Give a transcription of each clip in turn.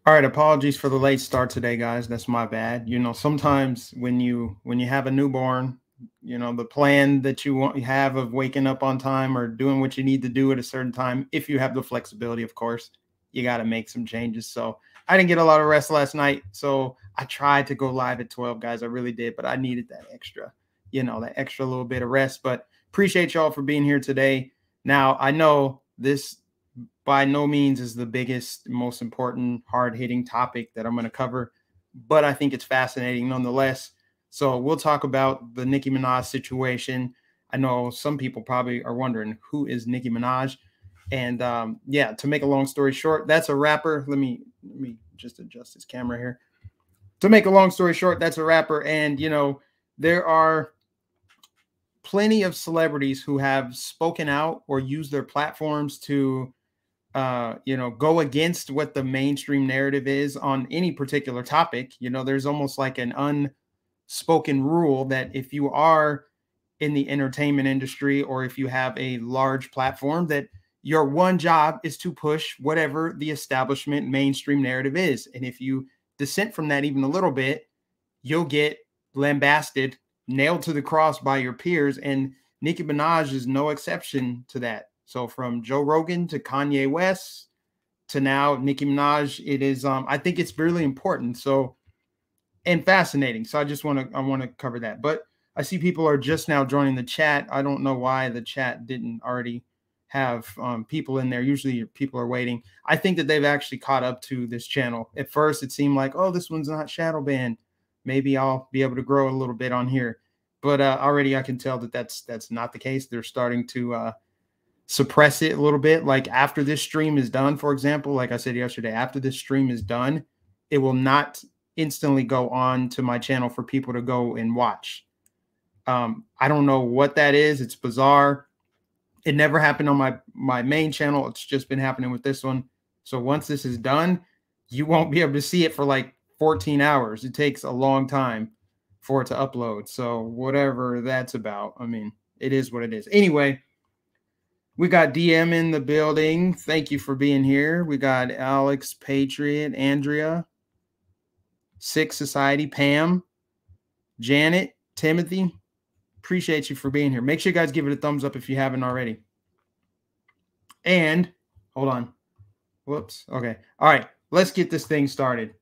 All right, apologies for the late start today, guys. That's my bad. Sometimes when you have a newborn, the plan that you have of waking up on time or doing what you need to do at a certain time, if you have the flexibility, of course, you got to make some changes. So I didn't get a lot of rest last night, so I tried to go live at 12, guys. I really did, but I needed that extra little bit of rest. But appreciate y'all for being here today. Now I know this by no means is the biggest, most important, hard hitting topic that I'm going to cover, but I think it's fascinating nonetheless. So we'll talk about the Nicki Minaj situation. I know some people probably are wondering who is Nicki Minaj, and yeah, to make a long story short, that's a rapper. Let me just adjust this camera here. To make a long story short, that's a rapper, and there are plenty of celebrities who have spoken out or used their platforms to go against what the mainstream narrative is on any particular topic. There's almost like an unspoken rule that if you are in the entertainment industry or if you have a large platform, that your one job is to push whatever the establishment mainstream narrative is. And if you dissent from that even a little bit, you'll get lambasted, nailed to the cross by your peers. And Nicki Minaj is no exception to that. So from Joe Rogan to Kanye West to now Nicki Minaj, it is I think it's really important. So and fascinating. So I want to cover that. But I see people are just now joining the chat. I don't know why the chat didn't already have people in there. Usually people are waiting. I think that they've actually caught up to this channel. At first it seemed like, oh, this one's not shadow banned. Maybe I'll be able to grow a little bit on here. But already I can tell that that's not the case. They're starting to suppress it a little bit. Like after this stream is done, for example, like I said yesterday, after this stream is done, it will not instantly go on to my channel for people to go and watch. I don't know what that is. It's bizarre. It never happened on my main channel. It's just been happening with this one. So once this is done, you won't be able to see it for like 14 hours. It takes a long time for it to upload. So whatever that's about, I mean, it is what it is. Anyway, we got DM in the building. Thank you for being here. We got Alex, Patriot, Andrea, Six Society, Pam, Janet, Timothy. Appreciate you for being here. Make sure you guys give it a thumbs up if you haven't already. And hold on. Whoops. Okay. All right. Let's get this thing started.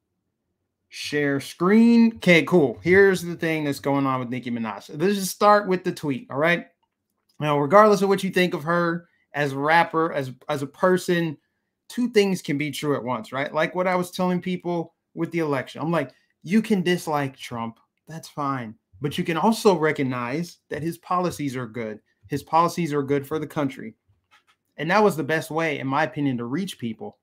Share screen. Okay, cool. Here's the thing that's going on with Nicki Minaj. Let's just start with the tweet. All right. Now, regardless of what you think of her as a rapper, as a person, two things can be true at once, right? Like what I was telling people with the election. I'm like, you can dislike Trump. That's fine. But you can also recognize that his policies are good. His policies are good for the country. And that was the best way, in my opinion, to reach people.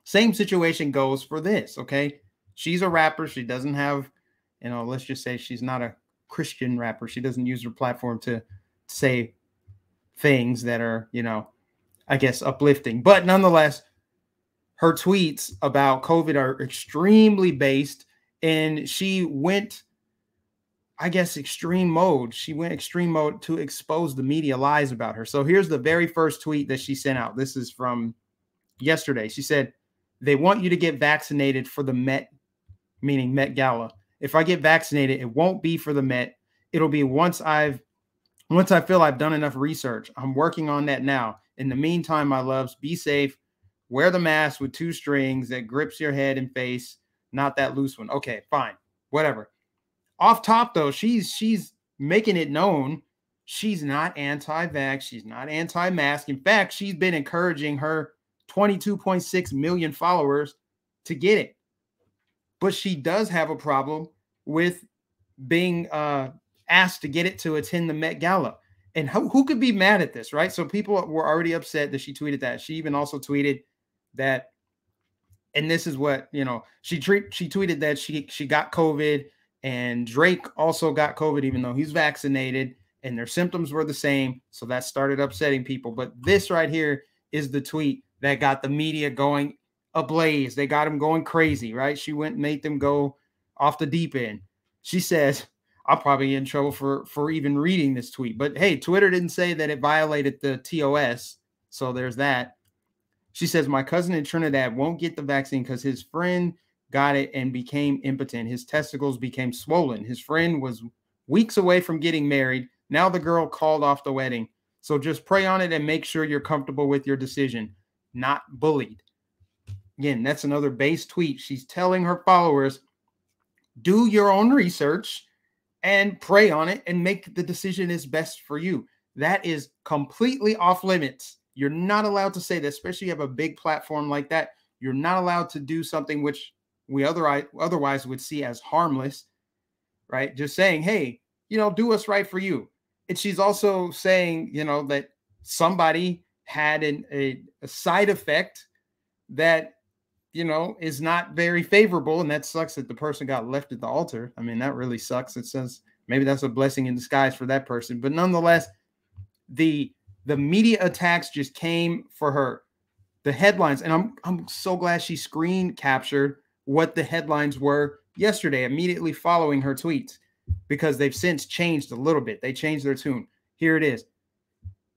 Same situation goes for this, okay? She's a rapper. She doesn't have, let's just say she's not a Christian rapper. She doesn't use her platform to say things that are, I guess, uplifting. But nonetheless, her tweets about COVID are extremely based, and she went, I guess, extreme mode. She went extreme mode to expose the media lies about her. So here's the very first tweet that she sent out. This is from yesterday. She said, they want you to get vaccinated for the Met, meaning Met Gala. If I get vaccinated, it won't be for the Met. It'll be once I feel I've done enough research. I'm working on that now. In the meantime, my loves, be safe. Wear the mask with 2 strings that grips your head and face, not that loose one. Okay, fine. Whatever. Off top, though, she's making it known she's not anti-vax. She's not anti-mask. In fact, she's been encouraging her 22.6 million followers to get it. But she does have a problem with being asked to get it to attend the Met Gala. And who could be mad at this, right? So people were already upset that she tweeted that. She even also tweeted that, and this is what, she tweeted that she got COVID, and Drake also got COVID, even though he's vaccinated, and their symptoms were the same. So that started upsetting people. But this right here is the tweet that got the media going ablaze. They got them going crazy, right? She went and made them go off the deep end. She says, I'll probably get in trouble for even reading this tweet. But hey, Twitter didn't say that it violated the TOS. So there's that. She says, my cousin in Trinidad won't get the vaccine because his friend got it and became impotent. His testicles became swollen. His friend was weeks away from getting married. Now the girl called off the wedding. So just pray on it and make sure you're comfortable with your decision, not bullied. Again, that's another base tweet. She's telling her followers, do your own research and pray on it and make the decision is best for you. That is completely off limits. You're not allowed to say that, especially if you have a big platform like that. You're not allowed to do something which we otherwise would see as harmless, right? Just saying, hey, do what's right for you. And she's also saying, that somebody had a side effect that, is not very favorable. And that sucks that the person got left at the altar. I mean, that really sucks. It says maybe that's a blessing in disguise for that person. But nonetheless, the media attacks just came for her. The headlines, and I'm so glad she screen captured what the headlines were yesterday, immediately following her tweets, because they've since changed a little bit. They changed their tune. Here it is.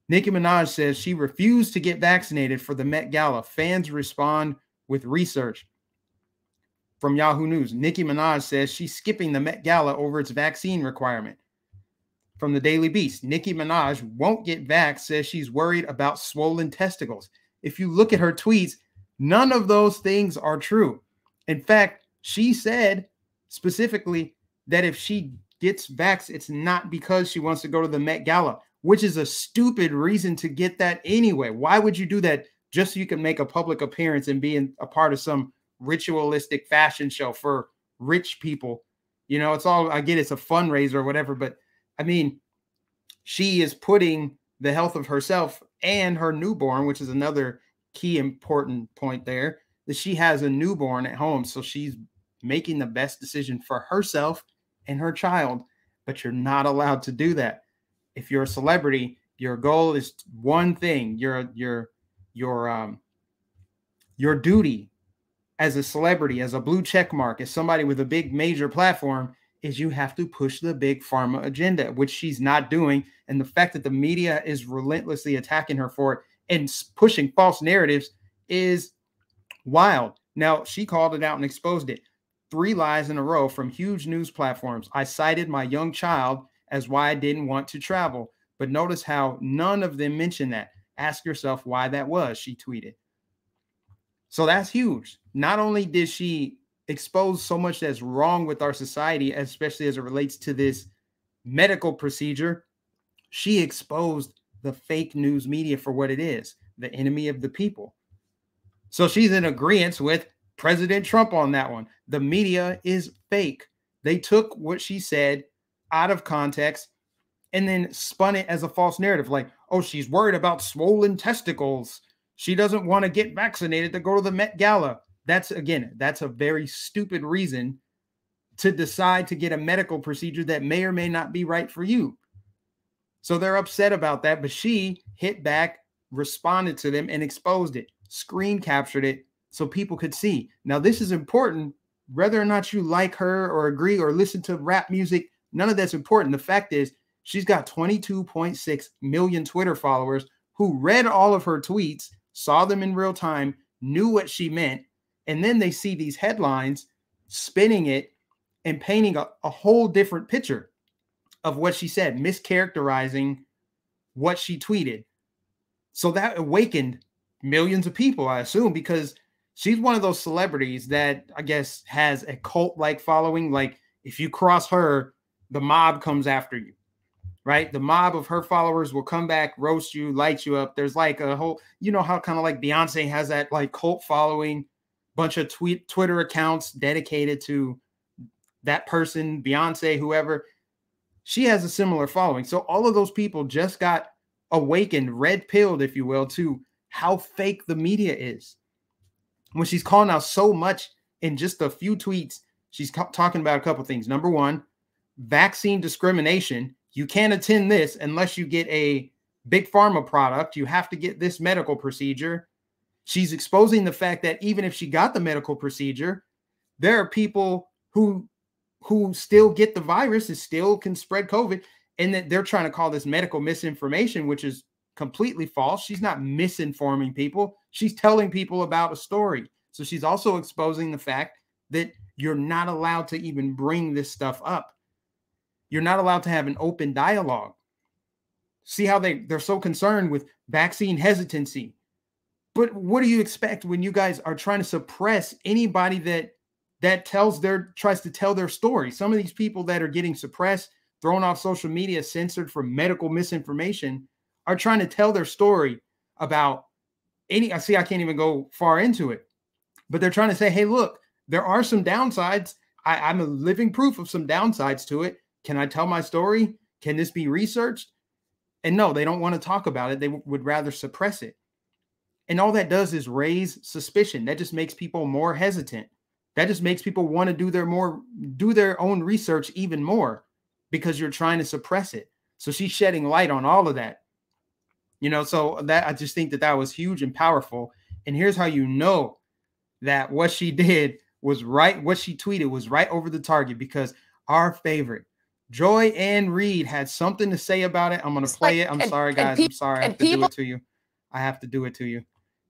Nicki Minaj says she refused to get vaccinated for the Met Gala. Fans respond with research. From Yahoo News, Nicki Minaj says she's skipping the Met Gala over its vaccine requirement. From the Daily Beast, Nicki Minaj won't get vaxxed, says she's worried about swollen testicles. If you look at her tweets, none of those things are true. In fact, she said specifically that if she gets vaxxed, it's not because she wants to go to the Met Gala, which is a stupid reason to get that anyway. Why would you do that just so you can make a public appearance and be a part of some ritualistic fashion show for rich people? It's all, I get it's a fundraiser or whatever, but I mean, she is putting the health of herself and her newborn, which is another key important point there, that she has a newborn at home. So she's making the best decision for herself and her child, but you're not allowed to do that. If you're a celebrity, your goal is one thing. Your duty as a celebrity, as a blue check mark, as somebody with a big major platform, is you have to push the big pharma agenda, which she's not doing. And the fact that the media is relentlessly attacking her for it and pushing false narratives is wild. Now, she called it out and exposed it. 3 lies in a row from huge news platforms. I cited my young child as why I didn't want to travel. But notice how none of them mentioned that. Ask yourself why that was, she tweeted. So that's huge. Not only did she expose so much that's wrong with our society, especially as it relates to this medical procedure, she exposed the fake news media for what it is, the enemy of the people. So she's in agreement with President Trump on that one. The media is fake. They took what she said out of context and then spun it as a false narrative. Like, oh, she's worried about swollen testicles. She doesn't want to get vaccinated to go to the Met Gala. That's a very stupid reason to decide to get a medical procedure that may or may not be right for you. So they're upset about that, but she hit back, responded to them, and exposed it, screen captured it so people could see. Now, this is important. Whether or not you like her or agree or listen to rap music, none of that's important. The fact is, she's got 22.6 million Twitter followers who read all of her tweets, saw them in real time, knew what she meant, and then they see these headlines spinning it and painting a whole different picture of what she said, mischaracterizing what she tweeted. So that awakened millions of people, I assume, because she's one of those celebrities that I guess has a cult-like following. Like if you cross her, the mob comes after you, right? The mob of her followers will come back, roast you, light you up. There's like a whole, how kind of like Beyonce has that like cult following, bunch of Twitter accounts dedicated to that person, Beyonce, whoever. She has a similar following. So all of those people just got awakened, red-pilled, if you will, to how fake the media is. When she's calling out so much in just a few tweets, she's talking about a couple things. Number one, vaccine discrimination. You can't attend this unless you get a big pharma product. You have to get this medical procedure. She's exposing the fact that even if she got the medical procedure, there are people who still get the virus and still can spread COVID, and that they're trying to call this medical misinformation, which is completely false. She's not misinforming people. She's telling people about a story. So she's also exposing the fact that you're not allowed to even bring this stuff up. You're not allowed to have an open dialogue. See how they're so concerned with vaccine hesitancy. But what do you expect when you guys are trying to suppress anybody that tries to tell their story? Some of these people that are getting suppressed, thrown off social media, censored for medical misinformation, are trying to tell their story about I can't even go far into it, but they're trying to say, hey, look, there are some downsides. I'm a living proof of some downsides to it. Can I tell my story? Can this be researched? And no, they don't want to talk about it. They would rather suppress it. And all that does is raise suspicion. That just makes people more hesitant. That just makes people want to do their own research even more, because you're trying to suppress it. So she's shedding light on all of that. So that I just think that was huge and powerful. And here's how you know that what she did was right. What she tweeted was right over the target, because our favorite Joy Ann Reid had something to say about it. I'm going to play it. I'm sorry, guys. I'm sorry. I have to do it to you. I have to do it to you.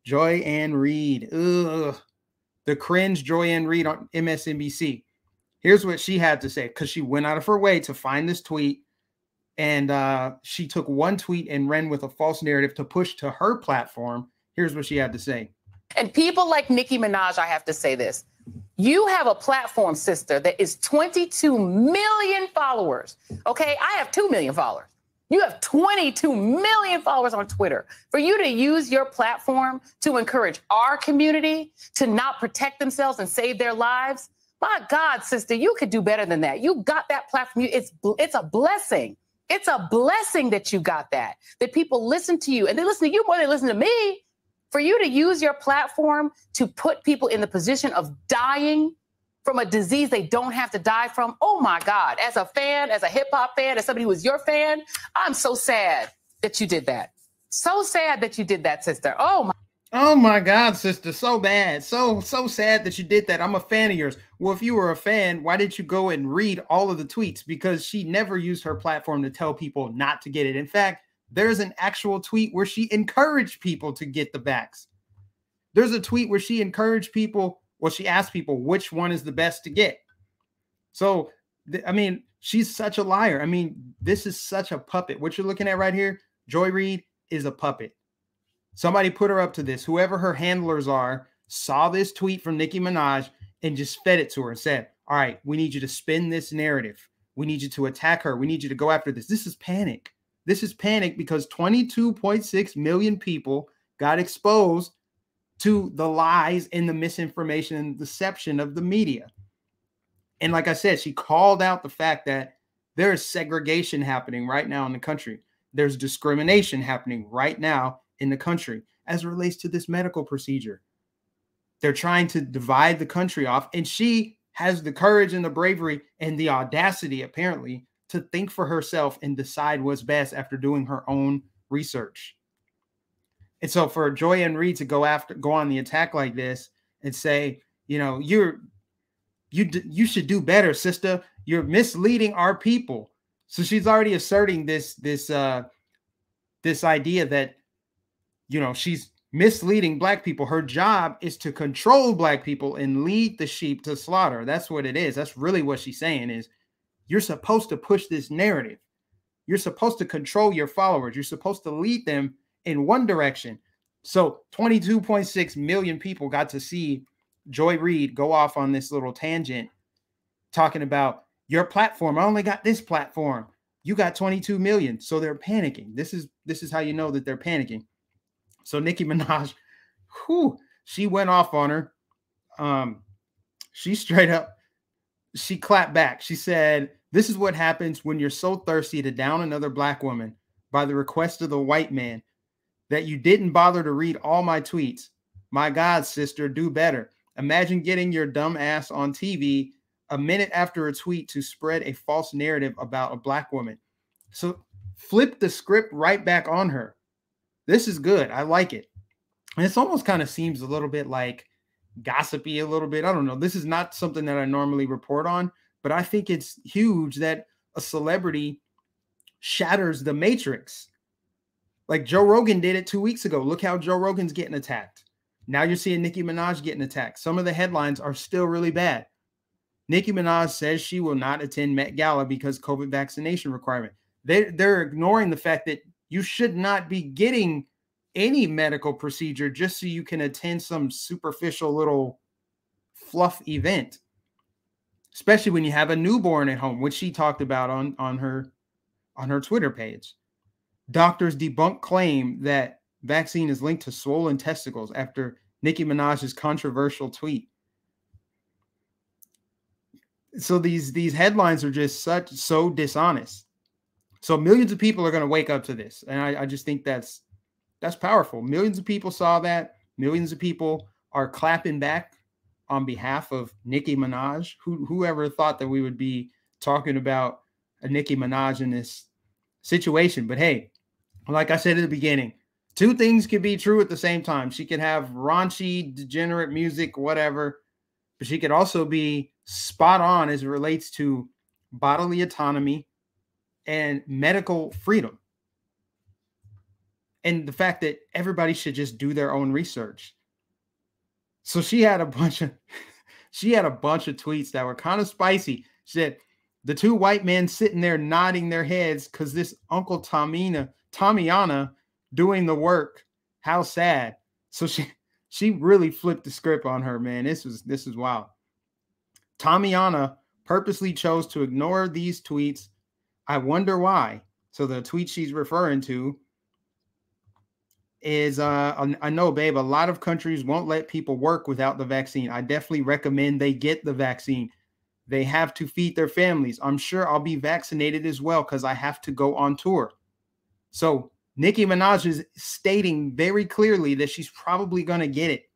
Joy Ann Reid. Ugh. The cringe Joy Ann Reid on MSNBC. Here's what she had to say, because she went out of her way to find this tweet. And she took one tweet and ran with a false narrative to push to her platform. Here's what she had to say. And people like Nicki Minaj, I have to say this. You have a platform, sister, that is 22 million followers. Okay, I have 2 million followers. You have 22 million followers on Twitter. For you to use your platform to encourage our community to not protect themselves and save their lives, my God, sister, you could do better than that. You got that platform. It's a blessing. It's a blessing that you got that people listen to you, and they listen to you more than they listen to me. For you to use your platform to put people in the position of dying from a disease they don't have to die from. Oh my God, as a fan, as a hip hop fan, as somebody who is your fan, I'm so sad that you did that. So sad that you did that, sister. Oh my God, sister, so bad. So sad that you did that. I'm a fan of yours. Well, if you were a fan, why didn't you go and read all of the tweets? Because she never used her platform to tell people not to get it. In fact, there's an actual tweet where she encouraged people to get the vax. There's a tweet where she encouraged people. Well, she asked people which one is the best to get. So, I mean, she's such a liar. I mean, this is such a puppet. What you're looking at right here, Joy Reid is a puppet. Somebody put her up to this. Whoever her handlers are saw this tweet from Nicki Minaj and just fed it to her and said, all right, we need you to spin this narrative. We need you to attack her. We need you to go after this. This is panic. This is panic because 22.6 million people got exposed to the lies and the misinformation and deception of the media. And like I said, she called out the fact that there is segregation happening right now in the country. There's discrimination happening right now in the country as it relates to this medical procedure. They're trying to divide the country off, and she has the courage and the bravery and the audacity, apparently, to think for herself and decide what's best after doing her own research. And so for Joy Ann Reid to go on the attack like this and say, you should do better, sister. You're misleading our people. So she's already asserting this idea that, she's misleading black people. Her job is to control black people and lead the sheep to slaughter. That's what it is. That's really what she's saying is, you're supposed to push this narrative. You're supposed to control your followers. You're supposed to lead them in one direction. So 22.6 million people got to see Joy Reid go off on this little tangent talking about your platform. I only got this platform. You got 22 million. So they're panicking. This is how you know that they're panicking. So Nicki Minaj, she went off on her. She straight up, she clapped back. She said, this is what happens when you're so thirsty to down another black woman by the request of the white man that you didn't bother to read all my tweets. My God, sister, do better. Imagine getting your dumb ass on TV a minute after a tweet to spread a false narrative about a black woman. So flip the script right back on her. This is good. I like it. And it's almost kind of seems a little bit like gossipy a little bit. I don't know. This is not something that I normally report on, but I think it's huge that a celebrity shatters the matrix. Like Joe Rogan did it 2 weeks ago. Look how Joe Rogan's getting attacked. Now you're seeing Nicki Minaj getting attacked. Some of the headlines are still really bad. Nicki Minaj says she will not attend Met Gala because COVID vaccination requirement. They're ignoring the fact that you should not be getting any medical procedure just so you can attend some superficial little fluff event, especially when you have a newborn at home, which she talked about on her Twitter page. Doctors debunk claim that vaccine is linked to swollen testicles after Nicki Minaj's controversial tweet. So these headlines are just so dishonest. So millions of people are going to wake up to this. And I just think that's powerful. Millions of people saw that. Millions of people are clapping back on behalf of Nicki Minaj. Whoever thought that we would be talking about a Nicki Minaj in this situation? But hey, like I said at the beginning, two things can be true at the same time. She could have raunchy, degenerate music, whatever, but she could also be spot on as it relates to bodily autonomy and medical freedom. And the fact that everybody should just do their own research. So she had a bunch of tweets that were kind of spicy. She said, the two white men sitting there nodding their heads because this Uncle Tamiana doing the work. How sad. So she really flipped the script on her, man. This is wild. Tamiana purposely chose to ignore these tweets. I wonder why. So the tweet she's referring to is, I know, babe, a lot of countries won't let people work without the vaccine. I definitely recommend they get the vaccine. They have to feed their families. I'm sure I'll be vaccinated as well because I have to go on tour. So Nicki Minaj is stating very clearly that she's probably going to get it.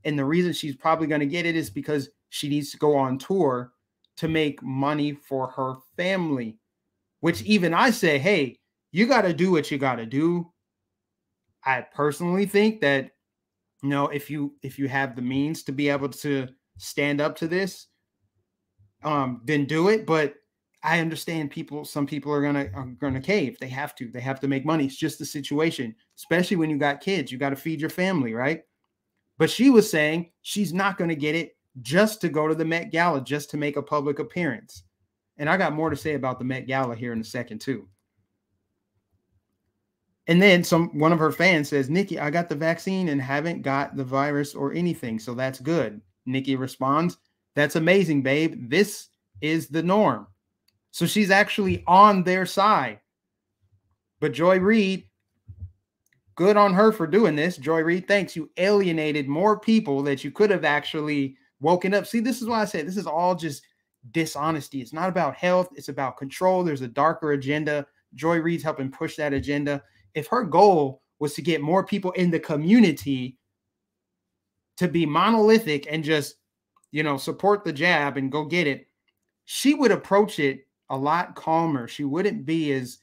And the reason she's probably going to get it is because she needs to go on tour to make money for her family, which even I say, hey, you got to do what you got to do. I personally think that, you know, if you have the means to be able to stand up to this, then do it. But I understand some people are gonna cave. They have to make money. It's just the situation, especially when you got kids. You got to feed your family, right? But she was saying she's not going to get it just to go to the Met Gala, just to make a public appearance. And I got more to say about the Met Gala here in a second too. And then one of her fans says, Nicki, I got the vaccine and haven't got the virus or anything. So that's good. Nicki responds, that's amazing, babe. This is the norm. So she's actually on their side. But Joy Reid, good on her for doing this. Joy Reid, thanks. You alienated more people that you could have actually woken up. See, this is why I said this is all just dishonesty. It's not about health. It's about control. There's a darker agenda. Joy Reid's helping push that agenda. If her goal was to get more people in the community to be monolithic and just, you know, support the jab and go get it, she would approach it a lot calmer. She wouldn't be as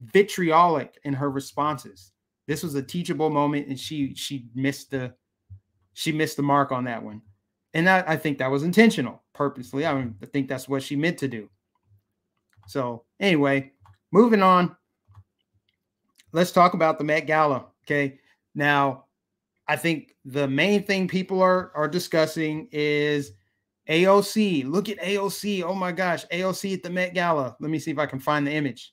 vitriolic in her responses. This was a teachable moment, and she missed the mark on that one. And I think that was intentional, purposely. I think that's what she meant to do. So anyway, moving on. Let's talk about the Met Gala. Okay. Now, I think the main thing people are discussing is AOC. Look at AOC. Oh my gosh. AOC at the Met Gala. Let me see if I can find the image.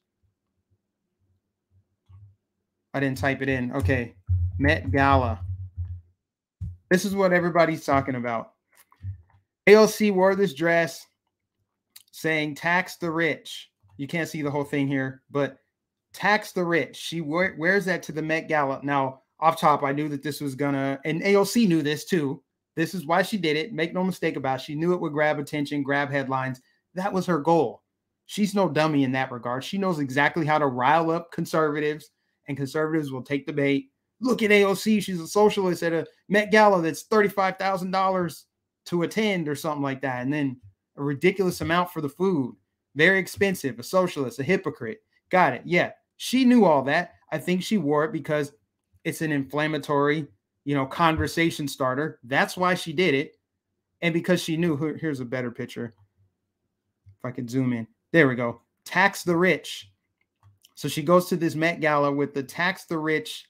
I didn't type it in. Okay. Met Gala. This is what everybody's talking about. AOC wore this dress saying tax the rich. You can't see the whole thing here, but tax the rich. She wears that to the Met Gala. Now, off top, I knew that this was gonna, and AOC knew this too. This is why she did it. Make no mistake about it. She knew it would grab attention, grab headlines. That was her goal. She's no dummy in that regard. She knows exactly how to rile up conservatives, and conservatives will take the bait. Look at AOC. She's a socialist at a Met Gala that's $35,000 to attend or something like that. And then a ridiculous amount for the food. Very expensive. A socialist, a hypocrite. Got it. Yeah. She knew all that. I think she wore it because it's an inflammatory, you know, conversation starter. That's why she did it. And because she knew, here's a better picture. If I could zoom in. There we go. Tax the rich. So she goes to this Met Gala with the tax the rich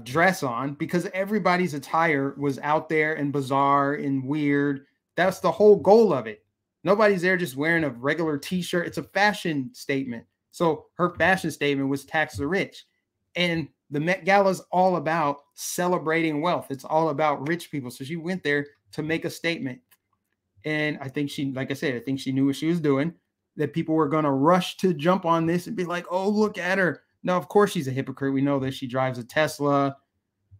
dress on, because everybody's attire was out there and bizarre and weird. That's the whole goal of it. Nobody's there just wearing a regular t-shirt. It's a fashion statement. So her fashion statement was tax the rich. And the Met Gala is all about celebrating wealth. It's all about rich people. So she went there to make a statement. And I think she, like I said, I think she knew what she was doing, that people were going to rush to jump on this and be like, oh, look at her. No, of course she's a hypocrite. We know that she drives a Tesla.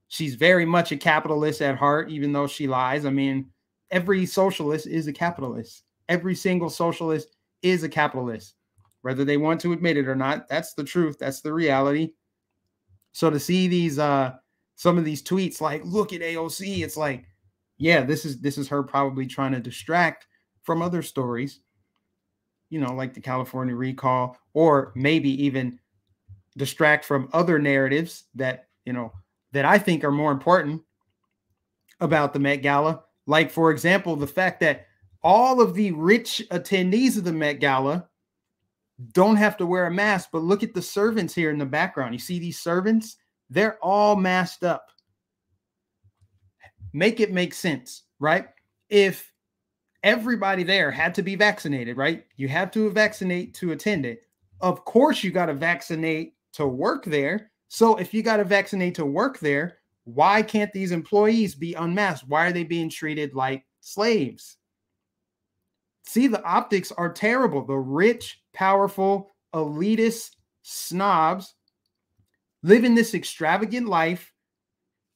She's very much a capitalist at heart, even though she lies. I mean, every socialist is a capitalist. Every single socialist is a capitalist, whether they want to admit it or not. That's the truth. That's the reality. So to see these, some of these tweets like, look at AOC, it's like, yeah, this is her probably trying to distract from other stories, you know, like the California recall, or maybe even distract from other narratives that, you know, that I think are more important about the Met Gala. Like, for example, the fact that all of the rich attendees of the Met Gala don't have to wear a mask, but look at the servants here in the background. You see these servants? They're all masked up. Make it make sense, right? If everybody there had to be vaccinated, right? You have to vaccinate to attend it. Of course, you got to vaccinate to work there. So if you got to vaccinate to work there, why can't these employees be unmasked? Why are they being treated like slaves? See, the optics are terrible. The rich, powerful, elitist snobs living this extravagant life,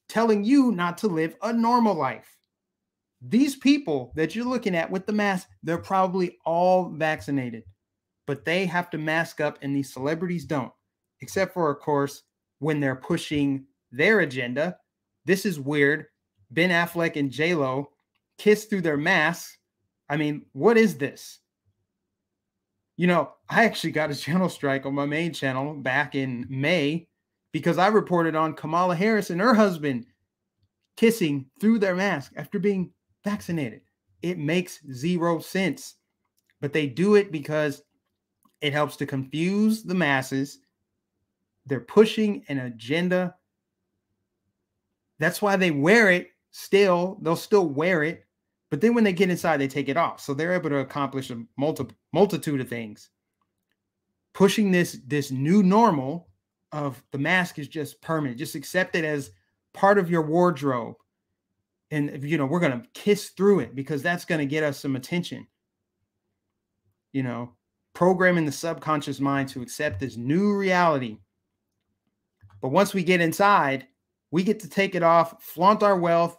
telling you not to live a normal life. These people that you're looking at with the mask, they're probably all vaccinated, but they have to mask up and these celebrities don't, except for, of course, when they're pushing their agenda. This is weird. Ben Affleck and J-Lo kiss through their masks. I mean, what is this? You know, I actually got a channel strike on my main channel back in May because I reported on Kamala Harris and her husband kissing through their mask after being vaccinated. It makes zero sense, but they do it because it helps to confuse the masses. They're pushing an agenda. That's why they wear it still. They'll still wear it. But then when they get inside, they take it off. So they're able to accomplish a multitude of things. Pushing this new normal of the mask is just permanent. Just accept it as part of your wardrobe. And, you know, we're going to kiss through it because that's going to get us some attention. You know, programming the subconscious mind to accept this new reality. But once we get inside, we get to take it off, flaunt our wealth,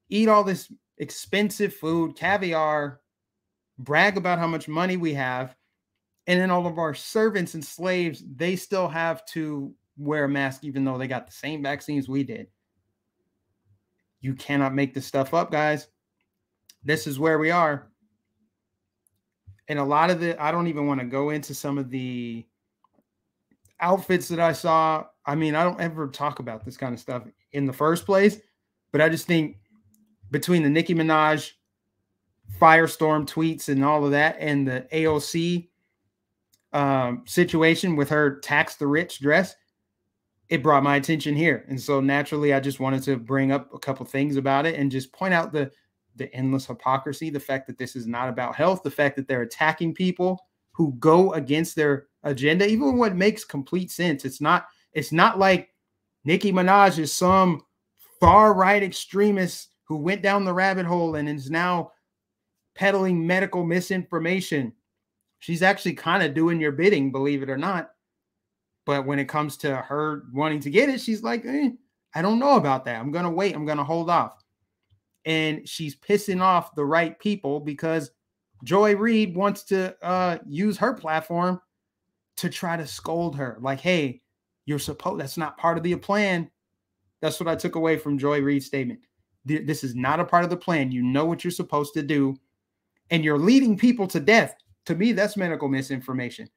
eat all this expensive food, caviar, brag about how much money we have. And then all of our servants and slaves, they still have to wear a mask, even though they got the same vaccines we did. You cannot make this stuff up, guys. This is where we are. And a lot of I don't even want to go into some of the outfits that I saw. I mean, I don't ever talk about this kind of stuff in the first place, but I just think between the Nicki Minaj FIRESTORM tweets and all of that and the AOC situation with her tax the rich dress, it brought my attention here. And so naturally, I just wanted to bring up a couple things about it and just point out the endless hypocrisy, the fact that this is not about health, the fact that they're attacking people who go against their agenda, even when it makes complete sense. It's not like Nicki Minaj is some far-right extremist who went down the rabbit hole and is now peddling medical misinformation. She's actually kind of doing your bidding, believe it or not. But when it comes to her wanting to get it, she's like, I don't know about that. I'm going to wait. I'm going to hold off. And she's pissing off the right people because Joy Reid wants to use her platform to try to scold her. Like, hey, that's not part of the plan. That's what I took away from Joy Reid's statement. This is not a part of the plan. You know what you're supposed to do. And you're leading people to death. To me, that's medical misinformation.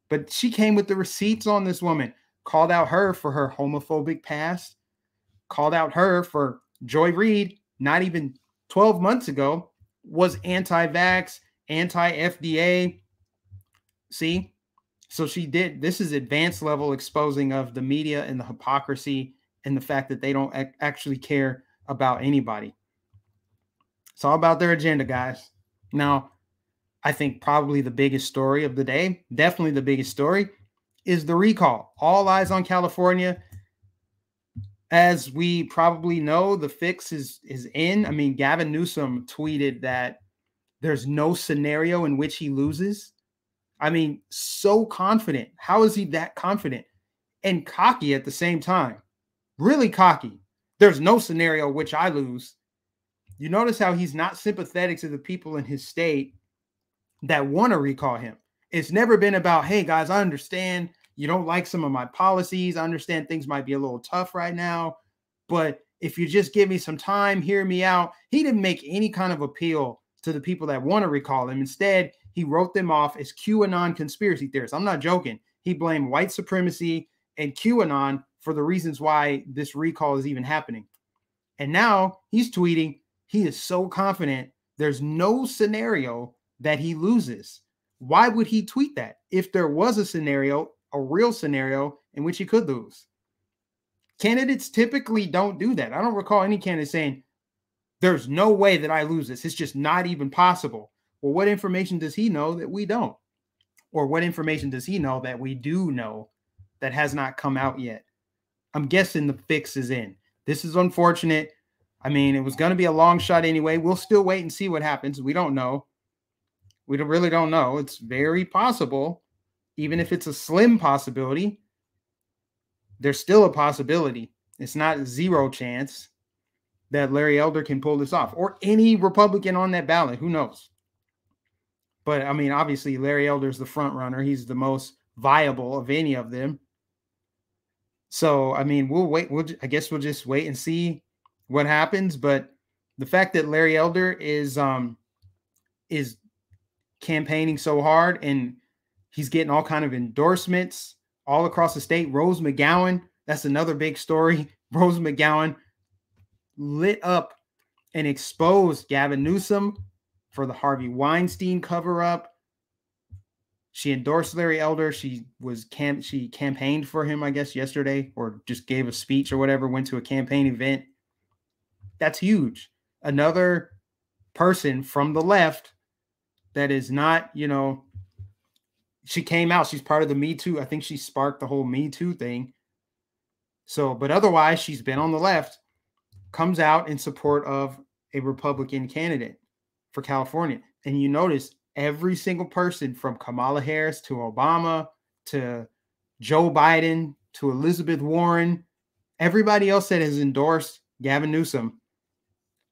But she came with the receipts on this woman, called out her for her homophobic past, called out her for Joy Reid, not even 12 months ago, was anti-vax, anti-FDA. See? So she did. This is advanced level exposing of the media and the hypocrisy and the fact that they don't actually care about anybody. It's all about their agenda, guys. Now, I think probably the biggest story of the day, definitely the biggest story, is the recall. All eyes on California. As we probably know, the fix is in. I mean, Gavin Newsom tweeted that there's no scenario in which he loses. I mean, so confident. How is he that confident? And cocky at the same time. Really cocky. There's no scenario in which I lose. You notice how he's not sympathetic to the people in his state that want to recall him. It's never been about, hey, guys, I understand you don't like some of my policies. I understand things might be a little tough right now, but if you just give me some time, hear me out. He didn't make any kind of appeal to the people that want to recall him. Instead, he wrote them off as QAnon conspiracy theorists. I'm not joking. He blamed white supremacy and QAnon for the reasons why this recall is even happening. And now he's tweeting, he is so confident there's no scenario that he loses. Why would he tweet that if there was a scenario, a real scenario in which he could lose? Candidates typically don't do that. I don't recall any candidate saying, there's no way that I lose this. It's just not even possible. Well, what information does he know that we don't? Or what information does he know that we do know that has not come out yet? I'm guessing the fix is in. This is unfortunate. I mean, it was going to be a long shot anyway. We'll still wait and see what happens. We don't know. We really don't know. It's very possible. Even if it's a slim possibility, there's still a possibility. It's not zero chance that Larry Elder can pull this off, or any Republican on that ballot. Who knows? But I mean, obviously, Larry Elder's the front runner. He's the most viable of any of them. So, I mean, we'll wait. I guess we'll just wait and see what happens. But the fact that Larry Elder is campaigning so hard and he's getting all kind of endorsements all across the state. Rose McGowan, that's another big story. Rose McGowan lit up and exposed Gavin Newsom for the Harvey Weinstein cover-up. She endorsed Larry Elder. She campaigned for him, I guess, yesterday, or just gave a speech or whatever, went to a campaign event. That's huge. Another person from the left that is not, she came out. She's part of the Me Too. I think she sparked the whole Me Too thing. So, but otherwise, she's been on the left, comes out in support of a Republican candidate for California. And you notice every single person from Kamala Harris to Obama to Joe Biden to Elizabeth Warren, everybody else that has endorsed Gavin Newsom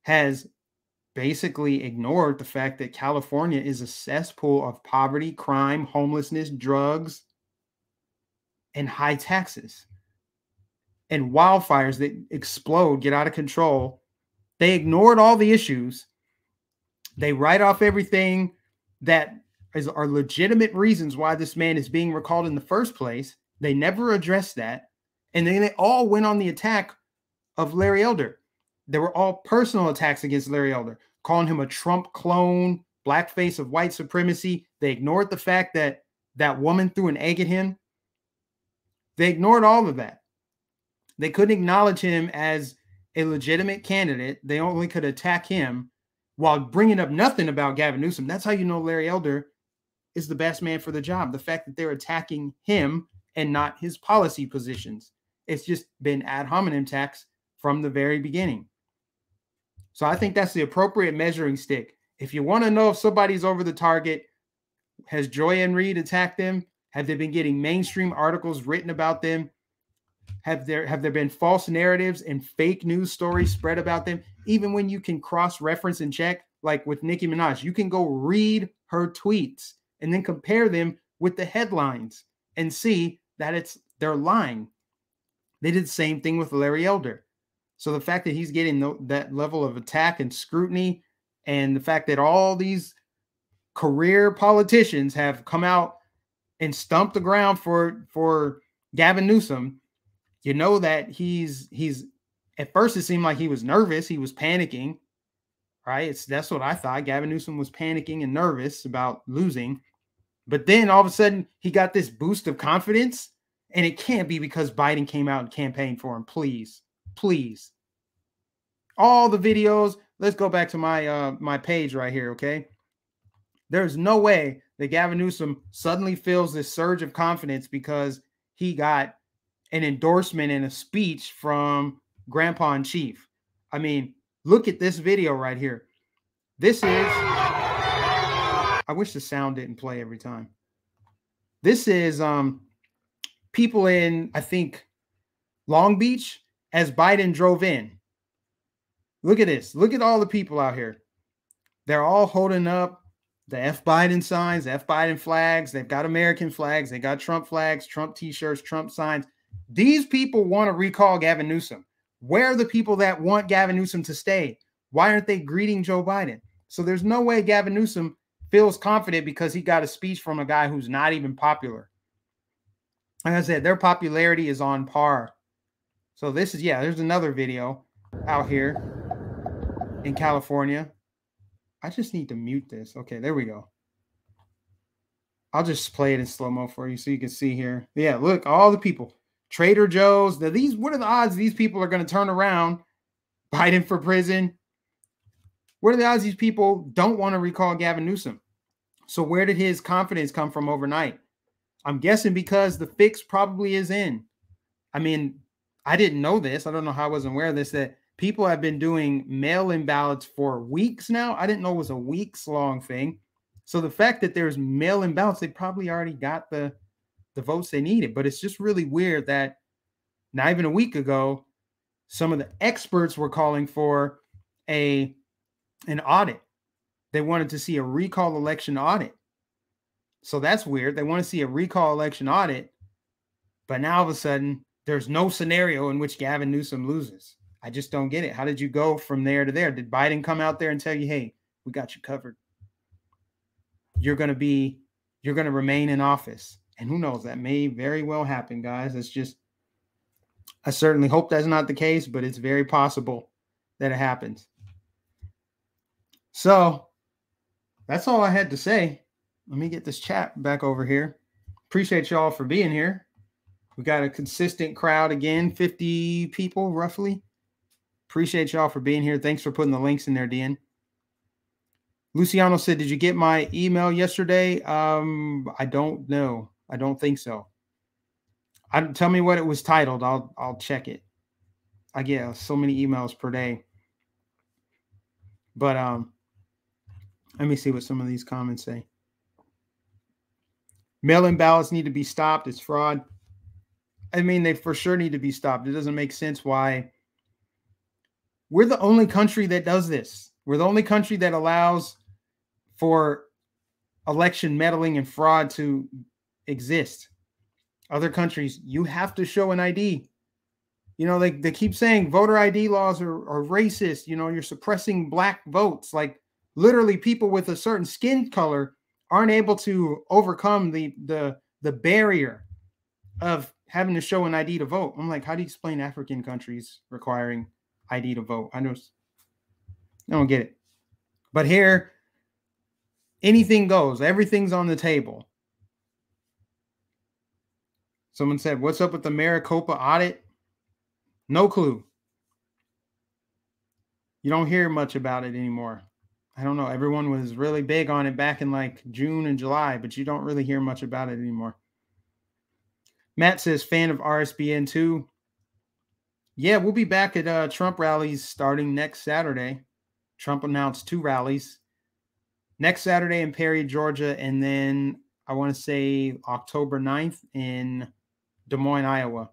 has basically ignored the fact that California is a cesspool of poverty, crime, homelessness, drugs, and high taxes and wildfires that explode, get out of control. They ignored all the issues. They write off everything that are legitimate reasons why this man is being recalled in the first place. They never addressed that. And then they all went on the attack of Larry Elder. There were all personal attacks against Larry Elder, calling him a Trump clone, blackface of white supremacy. They ignored the fact that that woman threw an egg at him. They ignored all of that. They couldn't acknowledge him as a legitimate candidate. They only could attack him while bringing up nothing about Gavin Newsom. That's how you know Larry Elder is the best man for the job. The fact that they're attacking him and not his policy positions. It's just been ad hominem attacks from the very beginning. So I think that's the appropriate measuring stick. If you want to know if somebody's over the target, has Joy-Ann Reid attacked them? Have they been getting mainstream articles written about them? Have there been false narratives and fake news stories spread about them? Even when you can cross-reference and check, like with Nicki Minaj, you can go read her tweets and then compare them with the headlines and see that they're lying. They did the same thing with Larry Elder. So the fact that he's getting that level of attack and scrutiny, and the fact that all these career politicians have come out and stumped the ground for Gavin Newsom, you know that he's at first it seemed like he was nervous. He was panicking, right? That's what I thought. Gavin Newsom was panicking and nervous about losing. But then all of a sudden he got this boost of confidence And it can't be because Biden came out and campaigned for him. Please, please. All the videos. Let's go back to my page right here, okay? There's no way that Gavin Newsom suddenly feels this surge of confidence because he got an endorsement in a speech from Grandpa in Chief. I mean, look at this video right here. This is, I wish the sound didn't play every time. This is people in, I think, Long Beach as Biden drove in. Look at this. Look at all the people out here. They're all holding up the F Biden signs, F Biden flags. They've got American flags. They got Trump flags, Trump t-shirts, Trump signs. These people want to recall Gavin Newsom. Where are the people that want Gavin Newsom to stay? Why aren't they greeting Joe Biden? So there's no way Gavin Newsom feels confident because he got a speech from a guy who's not even popular. Like I said, their popularity is on par. So this is, yeah, there's another video out here in California. I just need to mute this. Okay, there we go. I'll just play it in slow-mo for you so you can see here. Yeah, look, all the people. Trader Joe's. Now these, what are the odds these people are going to turn around? Biden for prison. What are the odds these people don't want to recall Gavin Newsom? So where did his confidence come from overnight? I'm guessing because the fix probably is in. I mean, I didn't know this. I don't know how I wasn't aware of this, that people have been doing mail-in ballots for weeks now. I didn't know it was a weeks-long thing. So the fact that there's mail-in ballots, they probably already got the votes they needed. But it's just really weird that not even a week ago, some of the experts were calling for an audit. They wanted to see a recall election audit. So that's weird. They want to see a recall election audit. But now all of a sudden, there's no scenario in which Gavin Newsom loses. I just don't get it. How did you go from there to there? Did Biden come out there and tell you, hey, we got you covered? You're going to remain in office. And who knows, that may very well happen, guys. It's just, I certainly hope that's not the case, but it's very possible that it happens. So that's all I had to say. Let me get this chat back over here. Appreciate y'all for being here. We got a consistent crowd again, 50 people roughly. Appreciate y'all for being here. Thanks for putting the links in there, Dean. Luciano said, did you get my email yesterday? I don't know. I don't think so. Tell me what it was titled. I'll check it. I get so many emails per day. But let me see what some of these comments say. Mail-in ballots need to be stopped. It's fraud. I mean, they for sure need to be stopped. It doesn't make sense why. We're the only country that does this. We're the only country that allows for election meddling and fraud to exist. Other countries, you have to show an ID. You know, they keep saying voter ID laws are racist. You know, you're suppressing black votes. Like literally people with a certain skin color aren't able to overcome the barrier of having to show an ID to vote. I'm like, how do you explain African countries requiring ID to vote? I don't get it. But here, anything goes. Everything's on the table. Someone said, what's up with the Maricopa audit? No clue. You don't hear much about it anymore. I don't know. Everyone was really big on it back in like June and July, but you don't really hear much about it anymore. Matt says, fan of RSBN too. Yeah, we'll be back at Trump rallies starting next Saturday. Trump announced 2 rallies. Next Saturday in Perry, Georgia, and then I want to say October 9th in Des Moines, Iowa.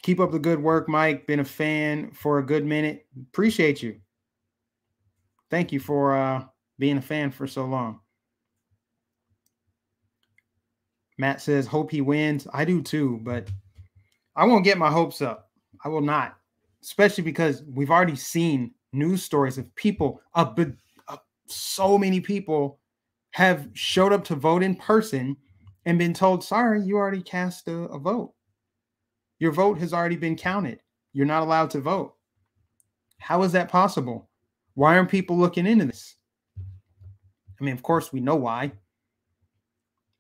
Keep up the good work, Mike. Been a fan for a good minute. Appreciate you. Thank you for being a fan for so long. Matt says, hope he wins. I do too, but I won't get my hopes up. I will not, especially because we've already seen news stories of people, so many people have showed up to vote in person and been told, sorry, you already cast a vote. Your vote has already been counted. You're not allowed to vote. How is that possible? Why aren't people looking into this? I mean, of course, we know why.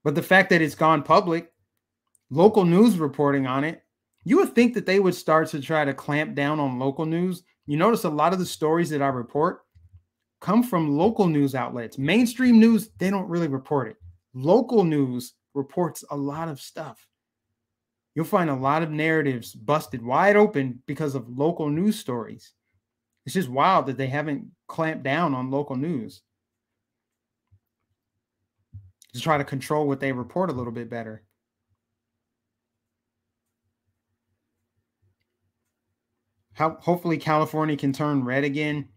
But the fact that it's gone public, local news reporting on it, you would think that they would start to try to clamp down on local news. You notice a lot of the stories that I report come from local news outlets. Mainstream news, they don't really report it. Local news reports a lot of stuff. You'll find a lot of narratives busted wide open because of local news stories. It's just wild that they haven't clamped down on local news to try to control what they report a little bit better. Hopefully California can turn red again.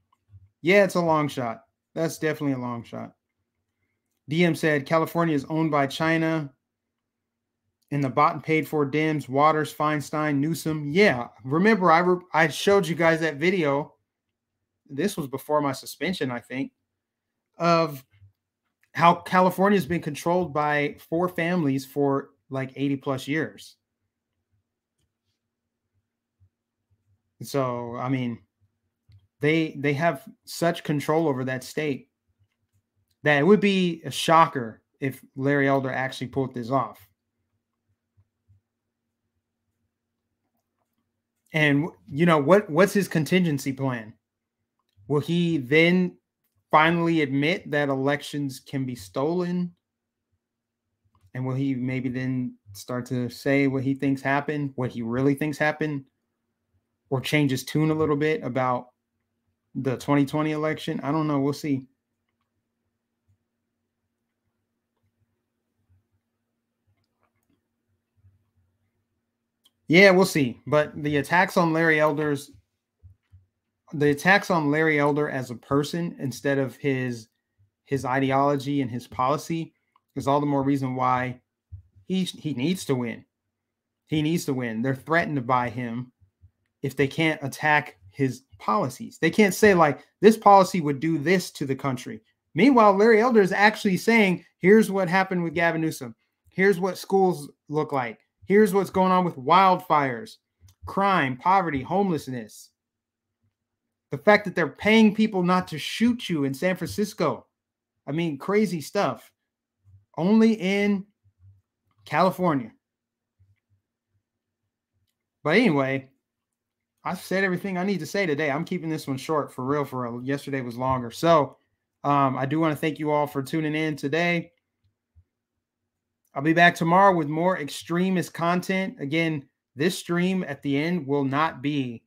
Yeah, it's a long shot. That's definitely a long shot. DM said California is owned by China and the bought and paid for Dems, Waters, Feinstein, Newsom. Yeah, remember I showed you guys that video. This was before my suspension, I think, of how California has been controlled by 4 families for like 80 plus years. So, I mean, they have such control over that state that it would be a shocker if Larry Elder actually pulled this off. And you know what's his contingency plan? Will he then finally admit that elections can be stolen? And will he maybe then start to say what he thinks happened, what he really thinks happened, or change his tune a little bit about the 2020 election? I don't know. We'll see. Yeah, we'll see. But the attacks on Larry Elder as a person instead of his ideology and his policy is all the more reason why he needs to win. He needs to win. They're threatened by him if they can't attack his policies. They can't say like this policy would do this to the country. Meanwhile, Larry Elder is actually saying, here's what happened with Gavin Newsom. Here's what schools look like. Here's what's going on with wildfires, crime, poverty, homelessness. The fact that they're paying people not to shoot you in San Francisco. I mean, crazy stuff. Only in California. But anyway, I've said everything I need to say today. I'm keeping this one short for real, for real. Yesterday was longer. So I do want to thank you all for tuning in today. I'll be back tomorrow with more extremist content. Again, this stream at the end will not be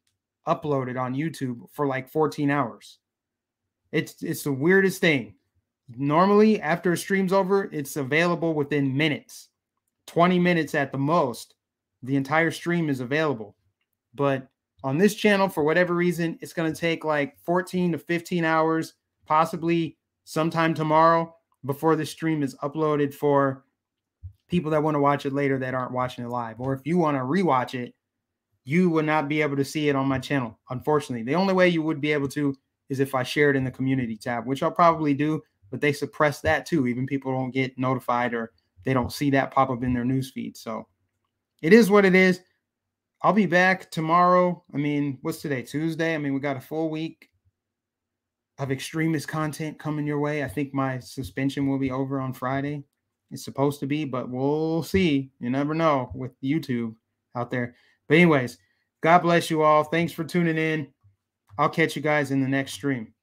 uploaded on YouTube for like 14 hours. It's the weirdest thing. Normally, after a stream's over, it's available within minutes, 20 minutes at the most. The entire stream is available. But on this channel, for whatever reason, it's going to take like 14 to 15 hours, possibly sometime tomorrow, before the stream is uploaded for people that want to watch it later that aren't watching it live. Or if you want to rewatch it, you will not be able to see it on my channel, unfortunately. The only way you would be able to is if I share it in the community tab, which I'll probably do, but they suppress that too. Even people don't get notified or they don't see that pop up in their newsfeed. So it is what it is. I'll be back tomorrow. I mean, what's today? Tuesday. I mean, we got a full week of extremist content coming your way. I think my suspension will be over on Friday. It's supposed to be, but we'll see. You never know with YouTube out there. But anyways, God bless you all. Thanks for tuning in. I'll catch you guys in the next stream.